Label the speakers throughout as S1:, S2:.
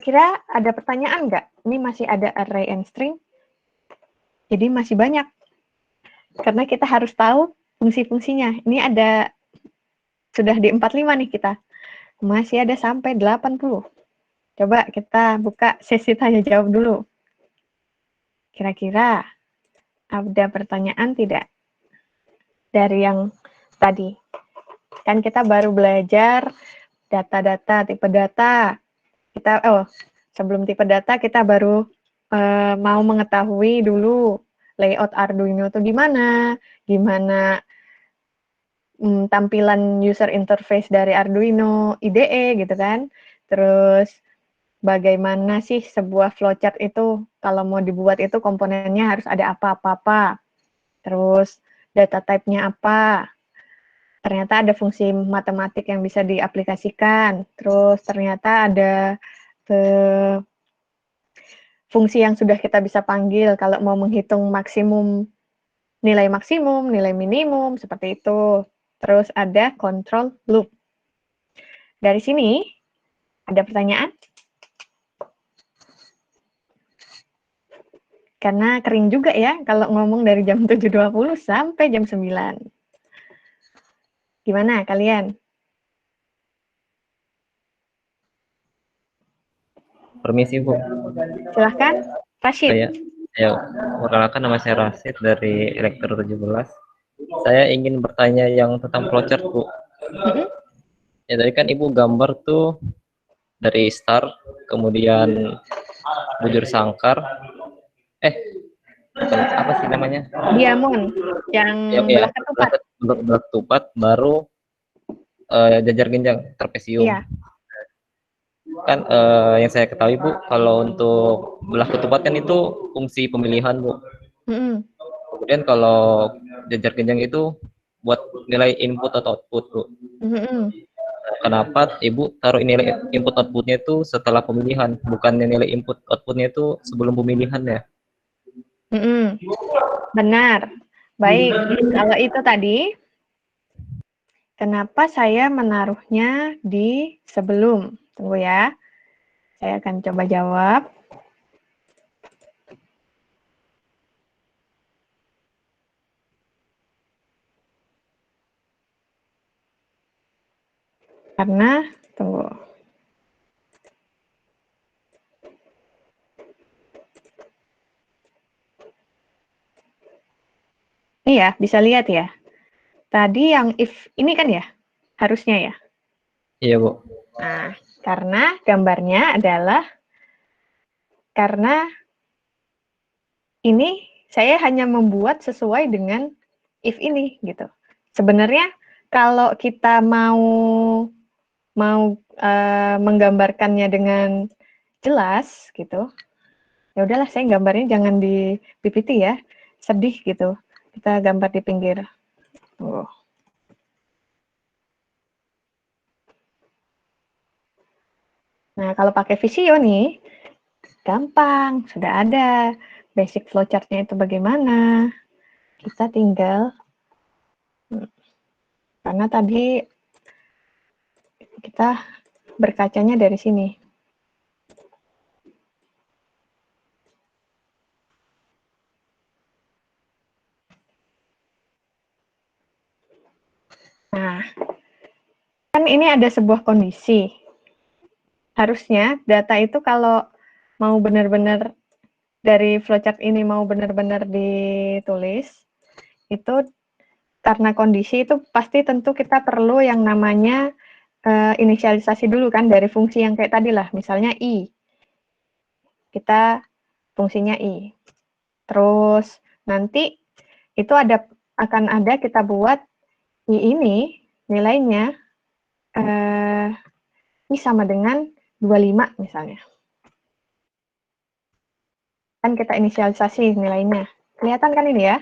S1: Kira ada pertanyaan nggak? Ini masih ada array and string, jadi masih banyak. Karena kita harus tahu fungsi-fungsinya. Ini ada, sudah di 45 nih kita. Masih ada sampai 80. Coba kita buka sesi tanya jawab dulu. Kira-kira ada pertanyaan tidak? Dari yang tadi. Kan kita baru belajar data-data, tipe data. Sebelum tipe data kita baru mau mengetahui dulu layout Arduino itu gimana tampilan user interface dari Arduino IDE gitu kan. Terus bagaimana sih sebuah flowchart itu kalau mau dibuat itu komponennya harus ada apa-apa. Terus data type-nya apa. Ternyata ada fungsi matematik yang bisa diaplikasikan. Terus ternyata ada fungsi yang sudah kita bisa panggil kalau mau menghitung nilai maksimum, nilai minimum, seperti itu. Terus ada control loop. Dari sini, ada pertanyaan? Karena kering juga ya kalau ngomong dari jam 7.20 sampai jam 9. Gimana kalian?
S2: Permisi, Bu.
S1: Silahkan, Rashid.
S2: Ya, perkenalkan nama saya Rashid dari Elektro 17. Saya ingin bertanya yang tentang flowchart, Bu. Ya, tadi kan Ibu gambar tuh dari start, kemudian bujur sangkar. Apa sih namanya?
S1: Diamond, yang
S2: Ya,
S1: belah ketupat.
S2: belah ketupat, baru jajar genjang, trapesium.
S1: Iya.
S2: Kan yang saya ketahui, Bu, kalau untuk belah ketupat kan itu fungsi pemilihan, Bu. Kemudian kalau jajar genjang itu buat nilai input atau output, Bu. Kenapa Ibu taruh nilai input outputnya itu setelah pemilihan, bukan nilai input outputnya itu sebelum pemilihan ya?
S1: Benar. Baik, kalau itu tadi, kenapa saya menaruhnya di sebelum? Tunggu ya, saya akan coba jawab. Karena, tunggu. Ini ya, bisa lihat ya. Tadi yang if ini kan ya, harusnya ya.
S2: Iya, Bu.
S1: Nah, karena gambarnya adalah, karena ini saya hanya membuat sesuai dengan if ini gitu. Sebenarnya kalau kita mau menggambarkannya dengan jelas gitu, ya udahlah saya gambarnya jangan di PPT ya, sedih gitu. Kita gambar di pinggir. Nah, kalau pakai Visio nih, gampang, sudah ada basic flowchart-nya itu bagaimana. Kita tinggal, karena tadi kita berkacanya dari sini. Nah, kan ini ada sebuah kondisi. Harusnya data itu kalau mau benar-benar dari flowchart ini mau benar-benar ditulis, itu karena kondisi itu pasti tentu kita perlu yang namanya inisialisasi dulu kan dari fungsi yang kayak tadi lah, misalnya I. Kita fungsinya I. Terus nanti itu akan ada kita buat I ini nilainya ini sama dengan 25 misalnya. Kan kita inisialisasi nilainya. Kelihatan kan ini ya?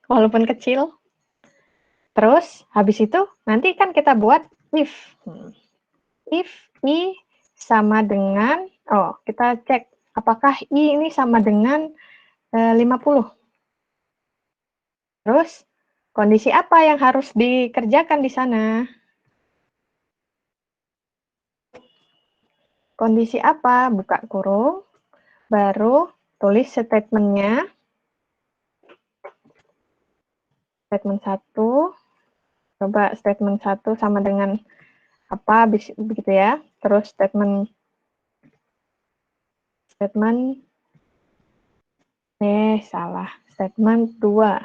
S1: Walaupun kecil. Terus habis itu nanti kan kita buat if. If I sama dengan, kita cek apakah I ini sama dengan 50. Terus kondisi apa yang harus dikerjakan di sana? kondisi apa, buka kurung, baru tulis statementnya, statement 1, coba statement 1 sama dengan apa, begitu ya, terus statement salah, statement 2.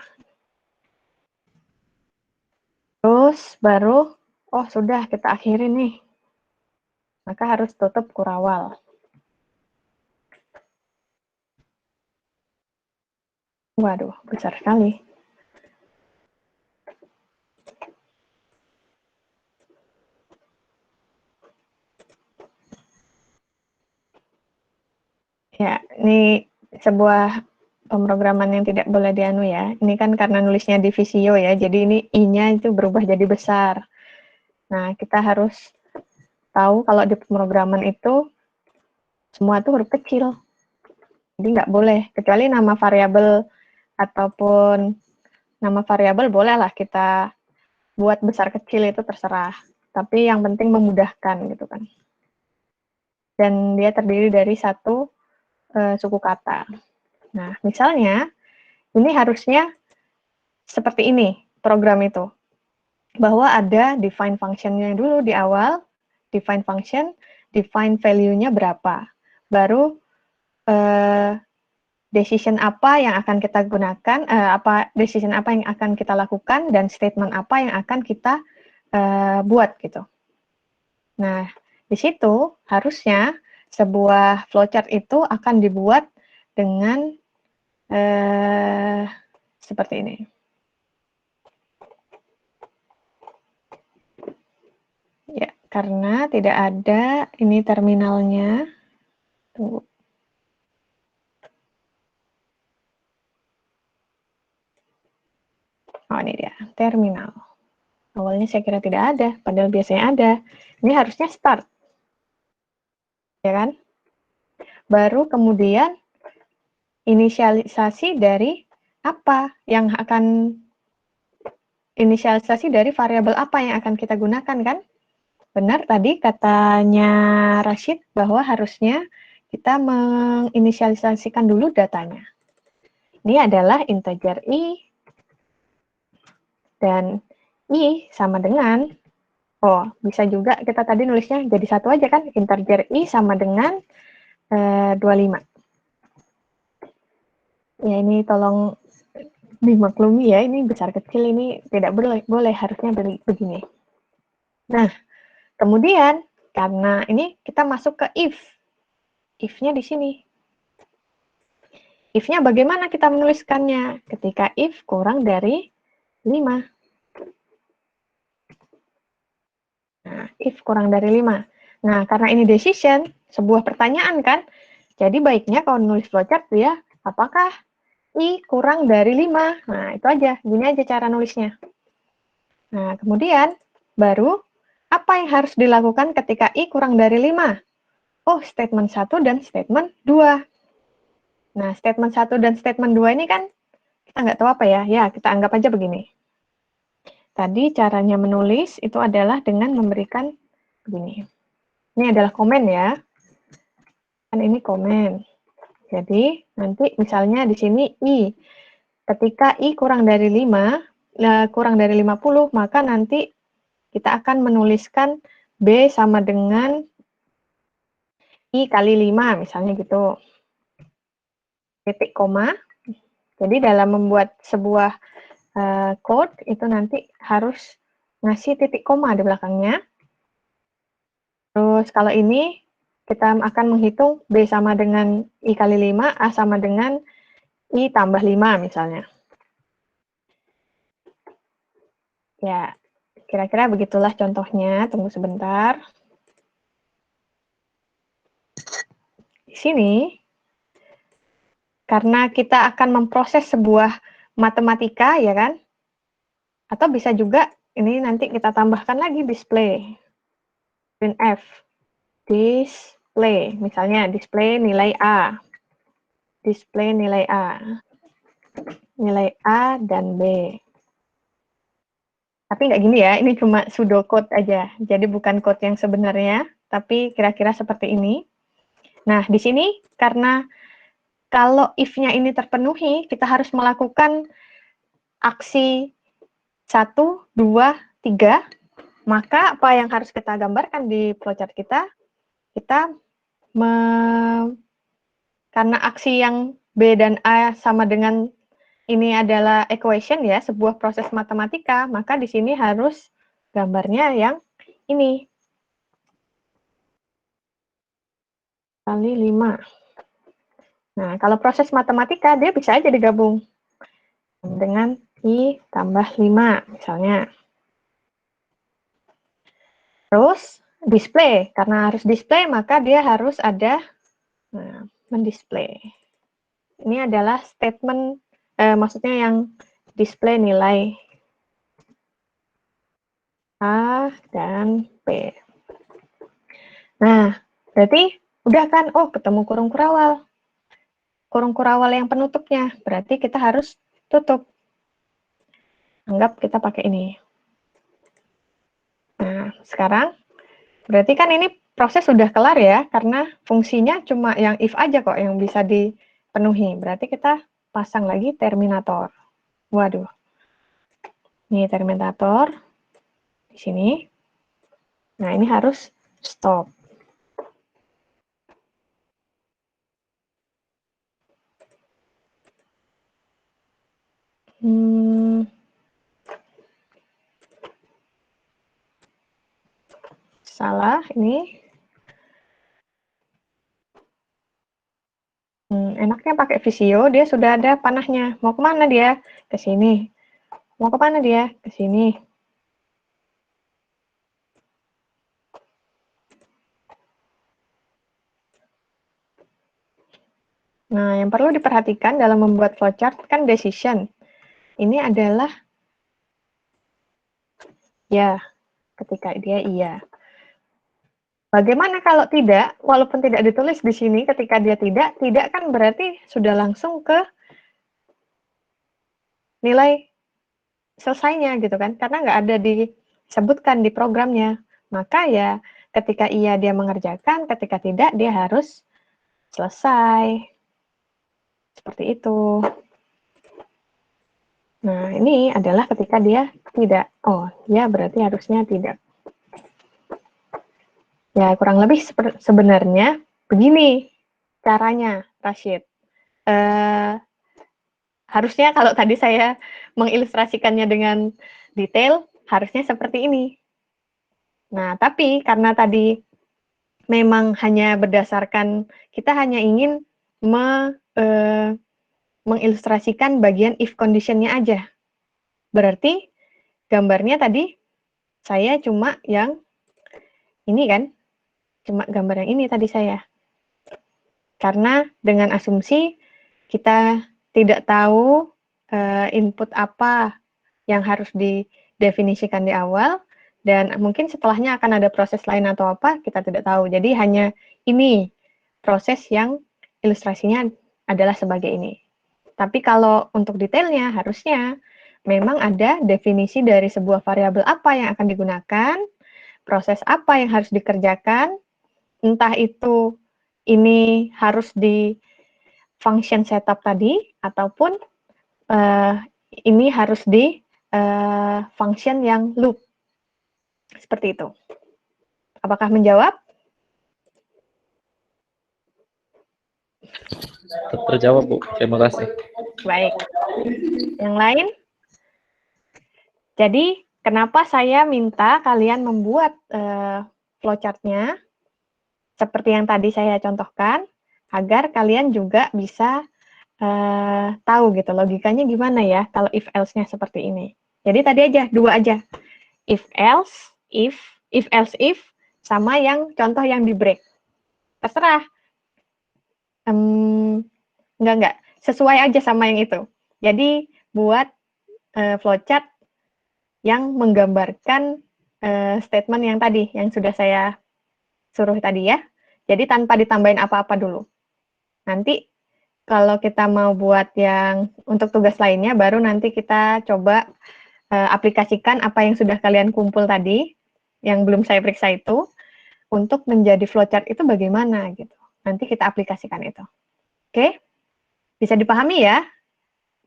S1: Terus baru, oh sudah kita akhiri nih. Maka harus tutup kurawal. Waduh, besar sekali. Ya, ini sebuah pemrograman yang tidak boleh dianu ya. Ini kan karena nulisnya di Visio ya, jadi ini I-nya itu berubah jadi besar. Nah, kita harus tahu kalau di pemrograman itu semua itu huruf kecil. Jadi nggak boleh, kecuali nama variabel ataupun nama variabel bolehlah kita buat besar kecil itu terserah. Tapi yang penting memudahkan gitu kan. Dan dia terdiri dari satu suku kata. Nah, misalnya ini harusnya seperti ini program itu. Bahwa ada define function-nya dulu di awal, define function, define value-nya berapa. Baru decision apa yang akan kita gunakan, decision apa yang akan kita lakukan, dan statement apa yang akan kita buat gitu. Nah, di situ harusnya sebuah flowchart itu akan dibuat dengan seperti ini. Ya, karena tidak ada ini terminalnya. Tunggu. Oh, ini dia, terminal. Awalnya saya kira tidak ada, padahal biasanya ada. Ini harusnya start. Ya kan? Baru kemudian inisialisasi dari apa yang akan inisialisasi dari variabel apa yang akan kita gunakan kan? Benar tadi katanya Rashid bahwa harusnya kita menginisialisasikan dulu datanya. Ini adalah integer i dan i sama dengan, oh bisa juga kita tadi nulisnya jadi satu aja kan, integer i sama dengan 25. Ya ini tolong dimaklumi ya, ini besar kecil ini tidak boleh harusnya begini. Nah, kemudian karena ini kita masuk ke if-nya di sini. If-nya bagaimana kita menuliskannya? Ketika if kurang dari 5. Nah, if kurang dari 5. Nah, karena ini decision, sebuah pertanyaan kan? Jadi baiknya kalau nulis flowchart ya, apakah I kurang dari 5? Nah, itu aja. Gini aja cara nulisnya. Nah, kemudian baru apa yang harus dilakukan ketika I kurang dari 5? Oh, statement 1 dan statement 2. Nah, statement 1 dan statement 2 ini kan kita nggak tahu apa ya. Ya, kita anggap aja begini. Tadi caranya menulis itu adalah dengan memberikan begini. Ini adalah komen ya. Kan ini komen. Jadi, nanti misalnya di sini I. Ketika I kurang dari 5, kurang dari 50, maka nanti kita akan menuliskan B sama dengan I kali 5, misalnya gitu. Titik koma. Jadi dalam membuat sebuah code, itu nanti harus ngasih titik koma di belakangnya. Terus kalau ini, kita akan menghitung B sama dengan I kali 5, A sama dengan I tambah 5 misalnya. Ya, kira-kira begitulah contohnya. Tunggu sebentar. Di sini, karena kita akan memproses sebuah matematika, ya kan? Atau bisa juga, ini nanti kita tambahkan lagi display. Printf. Display. Misalnya, display nilai A. Display nilai A. Nilai A dan B. Tapi nggak gini ya, ini cuma pseudocode aja. Jadi bukan code yang sebenarnya, tapi kira-kira seperti ini. Nah, di sini karena kalau if-nya ini terpenuhi, kita harus melakukan aksi 1, 2, 3, maka apa yang harus kita gambarkan di flowchart kita? Kita karena aksi yang B dan A sama dengan ini adalah equation ya, sebuah proses matematika, maka di sini harus gambarnya yang ini. Kali 5. Nah, kalau proses matematika, dia bisa aja digabung dengan I tambah 5, misalnya. Terus, display. Karena harus display, maka dia harus ada mendisplay. Ini adalah statement, maksudnya yang display nilai A dan B. Nah, berarti udah kan, oh ketemu kurung kurawal. Kurung kurawal yang penutupnya, berarti kita harus tutup. Anggap kita pakai ini. Nah, sekarang berarti kan ini proses sudah kelar ya, karena fungsinya cuma yang if aja kok yang bisa dipenuhi. Berarti kita pasang lagi terminator. Waduh. Ini terminator di sini. Nah, ini harus stop. Salah ini. Enaknya pakai Visio, dia sudah ada panahnya. Mau kemana dia? Ke sini. Mau kemana dia? Ke sini. Nah, yang perlu diperhatikan dalam membuat flowchart kan decision. Ini adalah ya, ketika dia iya. Bagaimana kalau tidak, walaupun tidak ditulis di sini, ketika dia tidak kan berarti sudah langsung ke nilai selesainya gitu kan, karena nggak ada disebutkan di programnya. Maka ya ketika iya dia mengerjakan, ketika tidak dia harus selesai. Seperti itu. Nah, ini adalah ketika dia tidak. Oh, ya berarti harusnya tidak. Ya, kurang lebih sebenarnya begini caranya, Rashid. Harusnya kalau tadi saya mengilustrasikannya dengan detail, harusnya seperti ini. Nah, tapi karena tadi memang hanya berdasarkan, kita hanya ingin mengilustrasikan bagian if condition-nya aja. Berarti gambarnya tadi saya cuma yang ini kan, cuma gambar yang ini tadi saya. Karena dengan asumsi kita tidak tahu input apa yang harus didefinisikan di awal, dan mungkin setelahnya akan ada proses lain atau apa, kita tidak tahu. Jadi hanya ini proses yang ilustrasinya adalah sebagai ini. Tapi kalau untuk detailnya, harusnya memang ada definisi dari sebuah variabel apa yang akan digunakan, proses apa yang harus dikerjakan, entah itu ini harus di function setup tadi, ataupun ini harus di function yang loop. Seperti itu. Apakah menjawab?
S2: Terjawab, Bu. Terima kasih.
S1: Baik. Yang lain? Jadi, kenapa saya minta kalian membuat flowchart-nya seperti yang tadi saya contohkan, agar kalian juga bisa tahu gitu logikanya gimana ya kalau if else-nya seperti ini. Jadi tadi aja, dua aja. If else, if else if, sama yang contoh yang di break. Terserah. Enggak. Sesuai aja sama yang itu. Jadi buat flowchart yang menggambarkan statement yang tadi, yang sudah saya suruh tadi ya. Jadi tanpa ditambahin apa-apa dulu. Nanti kalau kita mau buat yang untuk tugas lainnya, baru nanti kita coba aplikasikan apa yang sudah kalian kumpul tadi, yang belum saya periksa itu, untuk menjadi flowchart itu bagaimana gitu. Nanti kita aplikasikan itu. Oke? Bisa dipahami ya?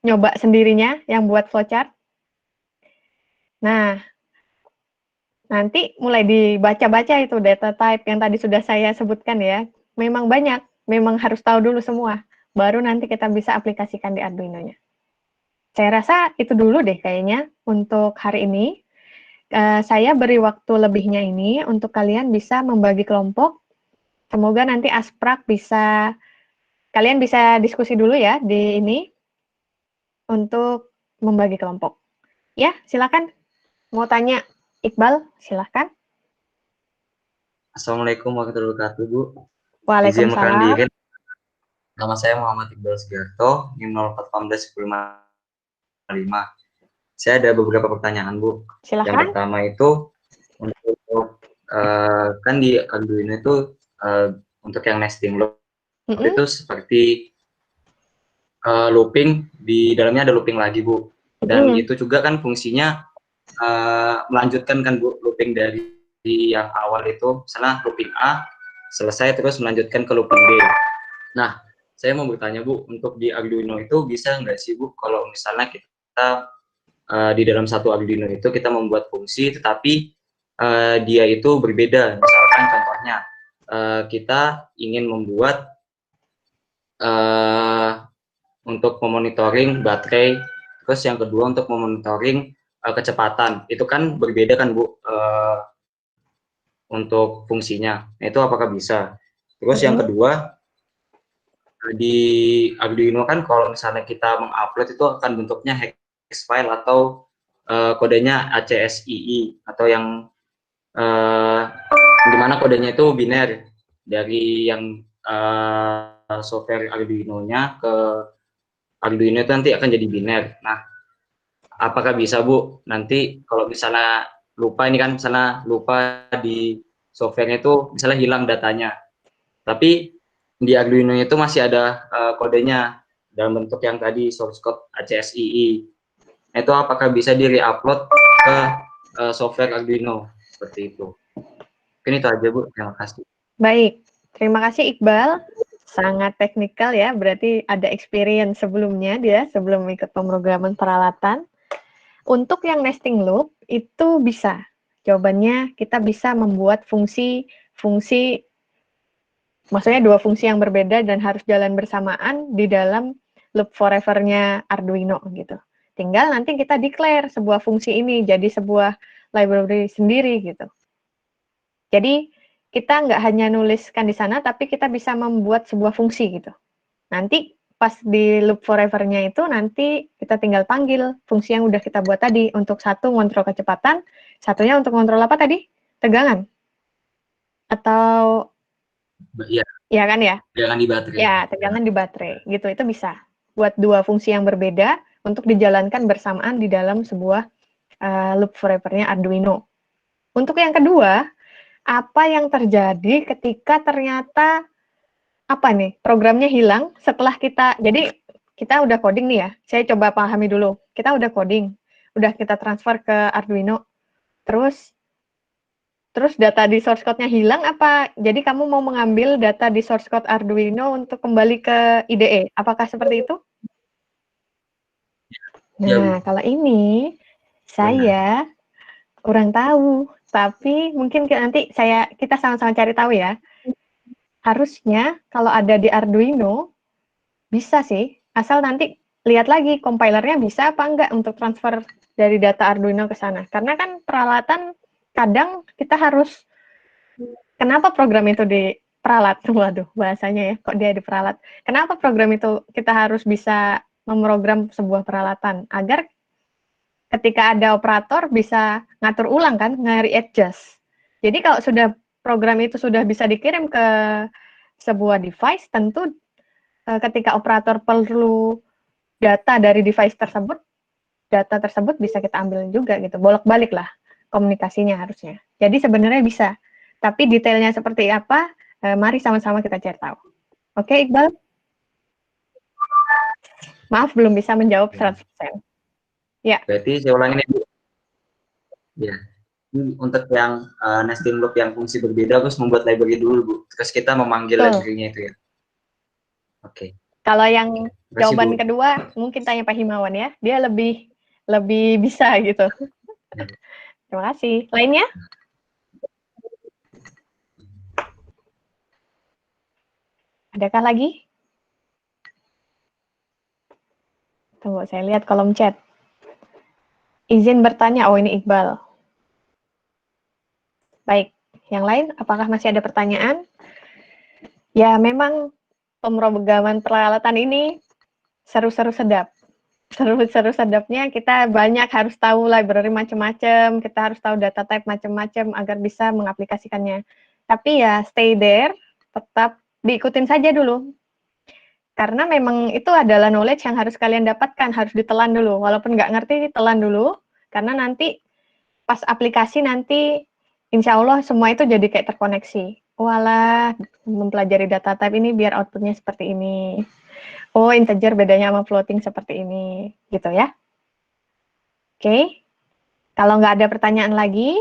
S1: Nyoba sendirinya yang buat flowchart. Nah, nanti mulai dibaca-baca itu data type yang tadi sudah saya sebutkan ya. Memang banyak, memang harus tahu dulu semua. Baru nanti kita bisa aplikasikan di Arduino-nya. Saya rasa itu dulu deh kayaknya untuk hari ini. Saya beri waktu lebihnya ini untuk kalian bisa membagi kelompok. Semoga nanti Asprak kalian bisa diskusi dulu ya di ini untuk membagi kelompok. Ya, silakan. Mau tanya Iqbal, silakan.
S3: Assalamualaikum warahmatullahi wabarakatuh, Bu. Izin
S1: Waalaikumsalam.
S3: diri. Nama saya Muhammad Iqbal Sugiarto, NIM 04141055. Saya ada beberapa pertanyaan, Bu.
S1: Silakan.
S3: Yang pertama itu untuk kan di Arduino itu untuk yang nesting loop itu seperti looping, di dalamnya ada looping lagi, Bu. Dan itu juga kan fungsinya melanjutkan kan, Bu, looping dari yang awal itu, misalnya looping A selesai terus melanjutkan ke looping B. Nah, saya mau bertanya, Bu, untuk di Arduino itu bisa nggak sih, Bu, kalau misalnya kita di dalam satu Arduino itu kita membuat fungsi, tetapi dia itu berbeda. Misalkan contohnya, kita ingin membuat untuk memonitoring baterai, terus yang kedua untuk memonitoring kecepatan. Itu kan berbeda kan, Bu, untuk fungsinya. Itu apakah bisa? Terus yang kedua, di Arduino kan kalau misalnya kita mengupload itu akan bentuknya hex file atau kodenya ACSII atau yang dimana kodenya itu biner dari yang software Arduino-nya ke Arduino itu nanti akan jadi biner. Nah, apakah bisa, Bu, nanti kalau misalnya lupa, ini kan misalnya lupa di softwarenya itu misalnya hilang datanya, tapi di Arduino itu masih ada kodenya dalam bentuk yang tadi source code ACSII. Itu apakah bisa di re-upload ke software Arduino seperti itu? Mungkin itu aja, Bu. Terima kasih.
S1: Baik, terima kasih Iqbal. Sangat teknikal ya, berarti ada experience sebelumnya dia, sebelum ikut pemrograman peralatan. Untuk yang nesting loop, itu bisa. Jawabannya kita bisa membuat fungsi, maksudnya dua fungsi yang berbeda dan harus jalan bersamaan di dalam loop forever-nya Arduino gitu. Tinggal nanti kita declare sebuah fungsi ini jadi sebuah library sendiri gitu. Jadi kita nggak hanya nuliskan di sana, tapi kita bisa membuat sebuah fungsi gitu. Nanti pas di loop forever-nya itu, nanti kita tinggal panggil fungsi yang udah kita buat tadi. Untuk satu ngontrol kecepatan, satunya untuk ngontrol apa tadi? Tegangan? Atau...
S3: Iya.
S1: Ya kan ya?
S3: Tegangan di baterai.
S1: Ya, tegangan di baterai. Gitu, itu bisa. Buat dua fungsi yang berbeda untuk dijalankan bersamaan di dalam sebuah loop forever-nya Arduino. Untuk yang kedua, apa yang terjadi ketika ternyata programnya hilang setelah jadi kita udah coding nih ya, saya coba pahami dulu, kita udah coding, udah kita transfer ke Arduino, terus data di source code-nya hilang jadi kamu mau mengambil data di source code Arduino untuk kembali ke IDE, apakah seperti itu? Nah, kalau ini saya kurang tahu, tapi mungkin nanti kita sama-sama cari tahu ya. Harusnya kalau ada di Arduino bisa sih, asal nanti lihat lagi compilernya bisa apa enggak untuk transfer dari data Arduino ke sana. Karena kan peralatan kadang kita harus, kenapa program itu diperalat? Waduh, bahasanya ya, kok dia diperalat. Kenapa program itu kita harus bisa memprogram sebuah peralatan agar ketika ada operator bisa ngatur ulang kan, nge-readjust. Jadi kalau program itu sudah bisa dikirim ke sebuah device, tentu ketika operator perlu data dari device tersebut, data tersebut bisa kita ambil juga gitu, bolak-balik lah komunikasinya harusnya. Jadi sebenarnya bisa, tapi detailnya seperti apa, mari sama-sama kita cari tahu. Oke, Iqbal? Maaf, belum bisa menjawab 100%. Ya.
S3: Berarti saya ulangi nih, Bu. Ya. untuk yang nesting loop yang fungsi berbeda harus membuat library dulu, Bu. Terus kita memanggil library-nya itu ya. Oke.
S1: Kalau yang
S3: Terima kasih,
S1: jawaban
S3: Bu.
S1: kedua mungkin tanya Pak Himawan ya. Dia lebih bisa gitu. Terima kasih. Lainnya? Adakah lagi? Tunggu, saya lihat kolom chat. Izin bertanya, oh ini Iqbal. Baik, yang lain apakah masih ada pertanyaan? Ya memang pemrograman peralatan ini seru-seru sedap. Seru-seru sedapnya kita banyak harus tahu library macam-macam, kita harus tahu data type macam-macam agar bisa mengaplikasikannya. Tapi ya stay there, tetap diikutin saja dulu. Karena memang itu adalah knowledge yang harus kalian dapatkan, harus ditelan dulu. Walaupun nggak ngerti, ditelan dulu. Karena nanti pas aplikasi nanti insya Allah semua itu jadi kayak terkoneksi. Walah, mempelajari data type ini biar outputnya seperti ini. Oh, integer bedanya sama floating seperti ini. Gitu ya. Oke. Kalau nggak ada pertanyaan lagi,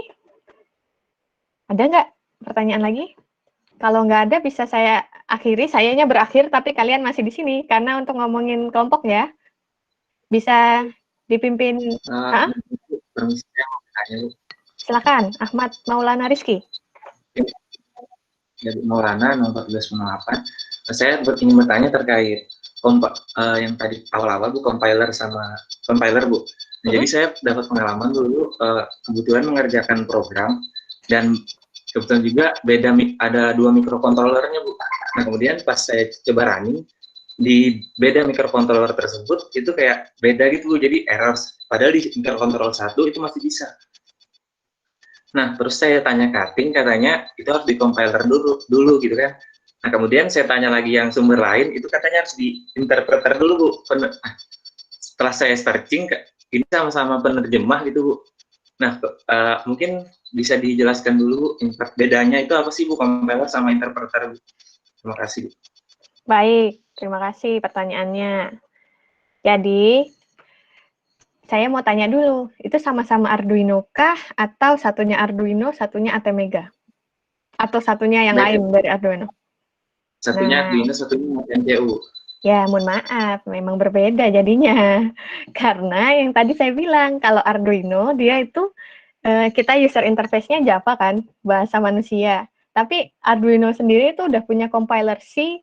S1: ada nggak pertanyaan lagi? Kalau nggak ada bisa saya akhiri, sayanya berakhir, tapi kalian masih di sini. Karena untuk ngomongin kelompok ya, bisa dipimpin.
S4: Permisi, saya mau bertanya, Bu.
S1: Silakan, Ahmad Maulana Rizky.
S4: Dari Maulana nomor 1408. Saya ingin bertanya terkait yang tadi awal-awal Bu, compiler, Bu. Nah, jadi saya dapat pengalaman dulu kebetulan mengerjakan program dan kebetulan juga ada 2 mikrokontrolernya, Bu. Nah, kemudian pas saya coba running di beda mikrokontroler tersebut itu kayak beda gitu, jadi error. Padahal di mikrokontroler 1 itu masih bisa. Nah, terus saya tanya cutting, katanya itu harus di compiler dulu gitu kan. Nah, kemudian saya tanya lagi yang sumber lain, itu katanya harus di interpreter dulu, Bu. Setelah saya searching, ini sama-sama penerjemah gitu, Bu. Nah, mungkin bisa dijelaskan dulu bedanya itu apa sih, Bu, compiler sama interpreter, Bu? Terima kasih, Bu.
S1: Baik, terima kasih pertanyaannya. Jadi, saya mau tanya dulu, itu sama-sama Arduino kah? Atau satunya Arduino, satunya Atmega? Atau satunya yang lain dari Arduino?
S4: Satunya Arduino, satunya MCU.
S1: Ya, mohon maaf, memang berbeda jadinya. Karena yang tadi saya bilang, kalau Arduino, dia itu, kita user interface-nya Java kan, bahasa manusia. Tapi Arduino sendiri itu udah punya compiler C,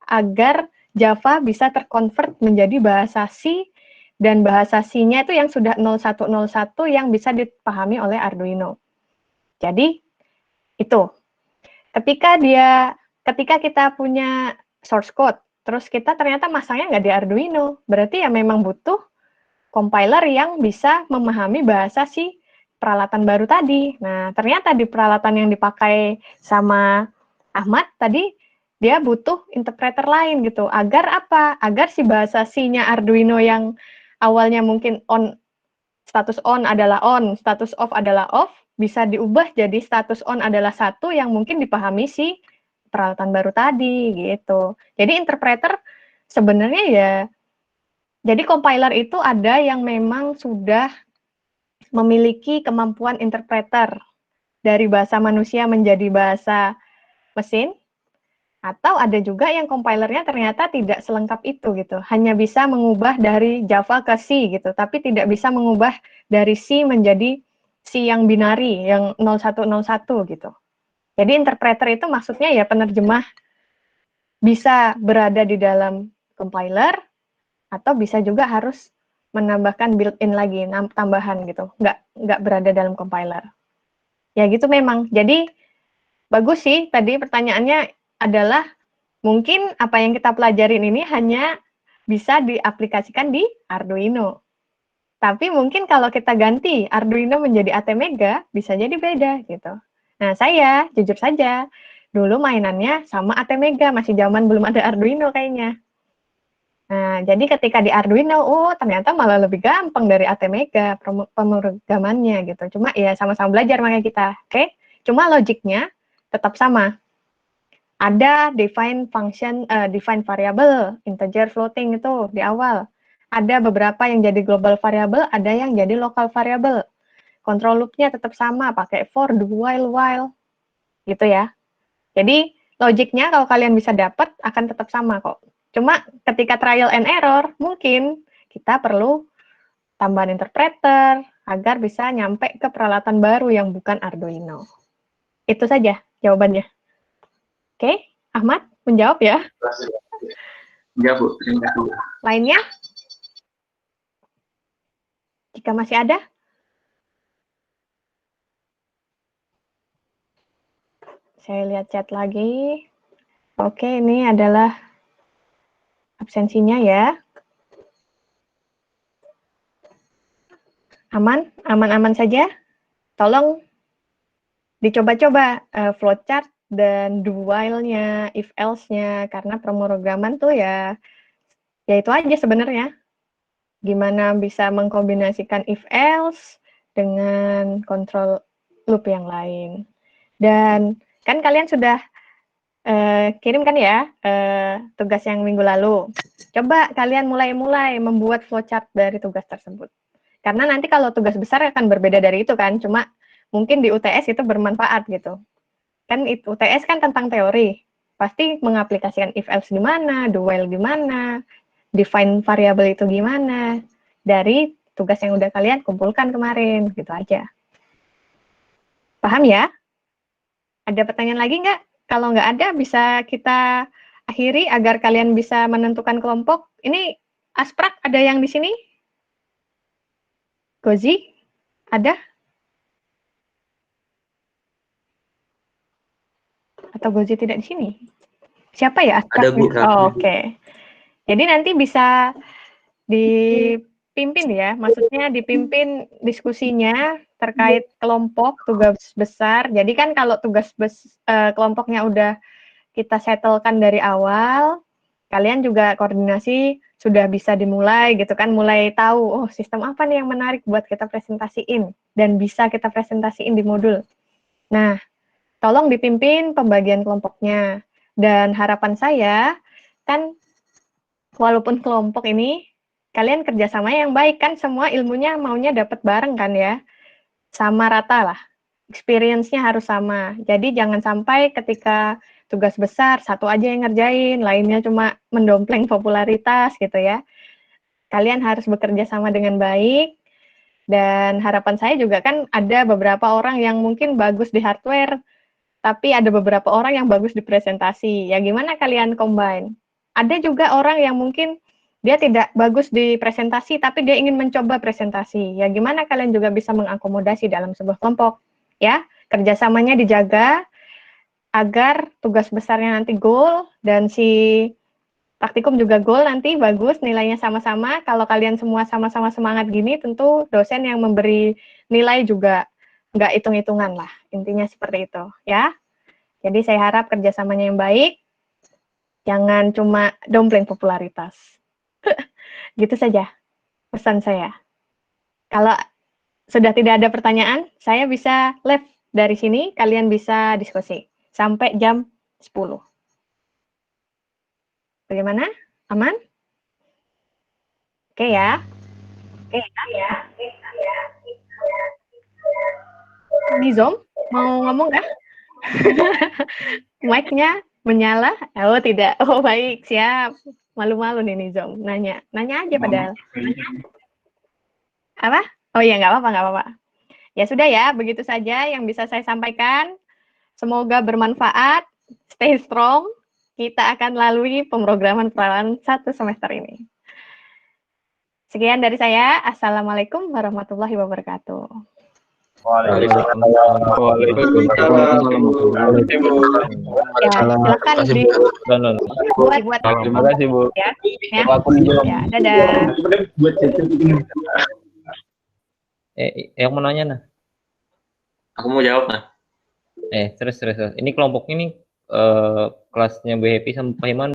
S1: agar Java bisa terkonvert menjadi bahasa C, dan bahasa C-nya itu yang sudah 0101 yang bisa dipahami oleh Arduino. Jadi, itu. Ketika kita punya source code, terus kita ternyata masangnya nggak di Arduino, berarti ya memang butuh compiler yang bisa memahami bahasa si peralatan baru tadi. Nah, ternyata di peralatan yang dipakai sama Ahmad tadi, dia butuh interpreter lain gitu. Agar apa? Agar si bahasa C-nya Arduino yang awalnya mungkin status on adalah on, status off adalah off, bisa diubah jadi status on adalah 1 yang mungkin dipahami si peralatan baru tadi gitu. Jadi interpreter sebenarnya ya, jadi compiler itu ada yang memang sudah memiliki kemampuan interpreter dari bahasa manusia menjadi bahasa mesin, atau ada juga yang compilernya ternyata tidak selengkap itu gitu. Hanya bisa mengubah dari Java ke C gitu, tapi tidak bisa mengubah dari C menjadi C yang binari, yang 0101 gitu. Jadi interpreter itu maksudnya ya penerjemah, bisa berada di dalam compiler, atau bisa juga harus menambahkan built-in lagi, tambahan gitu, nggak berada dalam compiler. Ya gitu memang. Jadi bagus sih tadi pertanyaannya adalah mungkin apa yang kita pelajarin ini hanya bisa diaplikasikan di Arduino. Tapi mungkin kalau kita ganti Arduino menjadi Atmega, bisa jadi beda gitu. Nah, saya jujur saja, dulu mainannya sama Atmega, masih zaman belum ada Arduino kayaknya. Nah, jadi ketika di Arduino, ternyata malah lebih gampang dari Atmega pemrogramannya gitu. Cuma ya sama-sama belajar makanya kita, oke? Cuma logiknya tetap sama. Ada define function, define variable, integer, floating itu di awal. Ada beberapa yang jadi global variable, ada yang jadi local variable. control loop-nya tetap sama, pakai for, do, while, gitu ya. Jadi logiknya kalau kalian bisa dapat akan tetap sama kok. Cuma ketika trial and error, mungkin kita perlu tambahan interpreter agar bisa nyampe ke peralatan baru yang bukan Arduino. Itu saja jawabannya. Oke, Ahmad menjawab ya.
S4: Enggak, Bu. Terima kasih.
S1: Lainnya? Jika masih ada? Saya lihat chat lagi. Oke, ini adalah absensinya ya. Aman saja. Tolong dicoba-coba flowchart dan do while-nya, if else-nya, karena pemrograman tuh ya itu aja sebenarnya. Gimana bisa mengkombinasikan if else dengan control loop yang lain. Dan kan kalian sudah kirim kan ya tugas yang minggu lalu. Coba kalian mulai membuat flowchart dari tugas tersebut. Karena nanti kalau tugas besar akan berbeda dari itu kan, cuma mungkin di UTS itu bermanfaat gitu. Kan UTS kan tentang teori, pasti mengaplikasikan if else gimana, do while gimana, define variable itu gimana, dari tugas yang udah kalian kumpulkan kemarin, gitu aja. Paham ya? Ada pertanyaan lagi nggak? Kalau nggak ada, bisa kita akhiri agar kalian bisa menentukan kelompok. Ini Asprak ada yang di sini? Gozi? Ada? Atau Gozi tidak di sini? Siapa ya Asprak?
S3: Ada, Bu.
S1: Oh, oke. Jadi nanti bisa dipimpin ya, maksudnya dipimpin diskusinya terkait kelompok, tugas besar. Jadi kan kalau tugas kelompoknya udah kita settlekan dari awal, kalian juga koordinasi sudah bisa dimulai gitu kan, mulai tahu, oh sistem apa nih yang menarik buat kita presentasiin, dan bisa kita presentasiin di modul. Nah, tolong dipimpin pembagian kelompoknya. Dan harapan saya, kan walaupun kelompok ini, kalian kerjasama yang baik kan, semua ilmunya maunya dapat bareng kan ya, sama rata lah, experience-nya harus sama. Jadi jangan sampai ketika tugas besar, satu aja yang ngerjain, lainnya cuma mendompleng popularitas gitu ya. Kalian harus bekerja sama dengan baik, dan harapan saya juga kan ada beberapa orang yang mungkin bagus di hardware, tapi ada beberapa orang yang bagus di presentasi. Ya gimana kalian combine? Ada juga orang yang mungkin dia tidak bagus di presentasi, tapi dia ingin mencoba presentasi. Ya gimana kalian juga bisa mengakomodasi dalam sebuah kelompok? Ya, kerjasamanya dijaga agar tugas besarnya nanti goal, dan si praktikum juga goal nanti bagus, nilainya sama-sama. Kalau kalian semua sama-sama semangat gini, tentu dosen yang memberi nilai juga nggak hitung-hitungan lah. Intinya seperti itu ya. Jadi saya harap kerjasamanya yang baik, jangan cuma dompleng popularitas. Gitu saja pesan saya. Kalau sudah tidak ada pertanyaan, saya bisa live dari sini, kalian bisa diskusi sampai jam 10. Bagaimana? Aman? Oke ya. Nizom, mau ngomong nggak? Mic-nya menyala? Oh tidak. Oh baik, siap. Malu-malu nih Nizom. Nanya aja padahal. Apa? Oh iya, nggak apa-apa. Ya sudah ya, begitu saja yang bisa saya sampaikan. Semoga bermanfaat, stay strong. Kita akan lalui pemrograman peralatan 1 semester ini. Sekian dari saya. Assalamualaikum warahmatullahi wabarakatuh. Ya, silakan dibuat.
S2: Terima kasih, Bu.
S1: Ya. Ya, dadah.
S2: Yang mau nanya nah?
S3: Aku mau jawab, nah.
S2: Terus. Ini kelompok ini kelasnya Bu Happy sama Pak Iman